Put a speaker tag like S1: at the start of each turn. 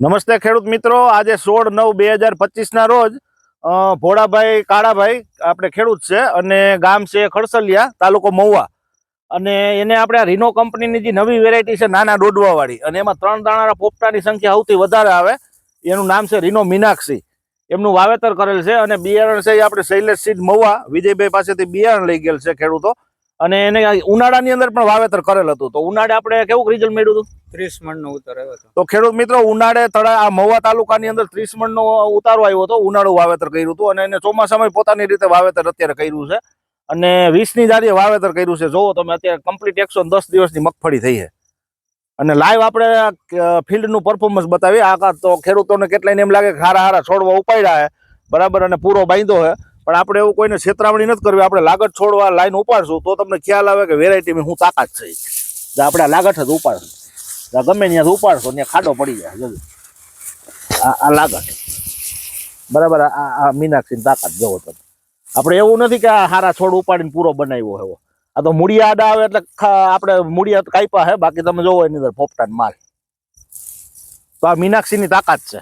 S1: નમસ્તે ખેડૂત મિત્રો, આજે 16/9/2025 ના રોજ ભોળાભાઈ કાળાભાઈ આપણે ખેડૂત છે અને ગામ છે ખડસલિયા, તાલુકો મહુવા. અને એને આપણે રીનો કંપનીની જે નવી વેરાયટી છે નાના ડોડવા વાળી, અને એમાં 3 દાણાના પોપટાની સંખ્યા સૌથી વધારે આવે. એનું નામ છે રીનો મીનાક્ષી. એમનું વાવેતર કરેલ છે અને બિયારણ છે એ આપણે શૈલેષ સીડ મહુવા વિજયભાઈ પાસેથી બિયારણ લઈ ગયેલ છે ખેડૂતો. અને એને ઉનાળાની અંદર પણ વાવેતર કરેલ હતું. તો ઉનાળે આપણે કેવું રિઝલ્ટ મળ્યું હતું?
S2: 30 મણનો ઉતાર આવ્યો હતો.
S1: તો ખેડૂત મિત્રો, ઉનાળે આ મહુવા તાલુકાની અંદર 30 મણનો ઉતારો આવ્યો હતો. ઉનાળુ વાવેતર કર્યું હતું અને એને ચોમાસામાં પોતાની રીતે વાવેતર અત્યારે કર્યું છે અને 20ની જારીએ વાવેતર કર્યું છે. જોવો તમે, અત્યારે કમ્પ્લીટ 110 દિવસની મગફળી થઈ છે. અને લાઈવ આપણે ફિલ્ડનું પરફોર્મન્સ બતાવી. આ તો ખેડૂતોને કેટલાયને એમ લાગે કે હારા છોડવા ઉપાડ્યા છે બરાબર અને પૂરો બાંધ્યો છે, પણ આપણે એવું કોઈને છેતરામણી નથી કરવી. આપણે લાગત છોડવા લાઈન ઉપાડશું તો તમને ખ્યાલ આવે કે વેરાયટીમાં શું તાકાત છે. આપણે લાગત જ ઉપાડશું, ગમે ત્યાંથી ઉપાડશો ત્યાં ખાડો પડી જાય. આ લાગત બરાબર, આ મીનાક્ષીની તાકાત જોવો તમે. આપણે એવું નથી કે આ હારા છોડ ઉપાડીને પૂરો બનાવ્યો હોય. આ તો મૂળિયા આડા આવે એટલે આપણે મૂળિયા કાપ્યા છે, બાકી તમે જોવો એની અંદર પોપટાન માલ. તો આ મીનાક્ષીની તાકાત છે.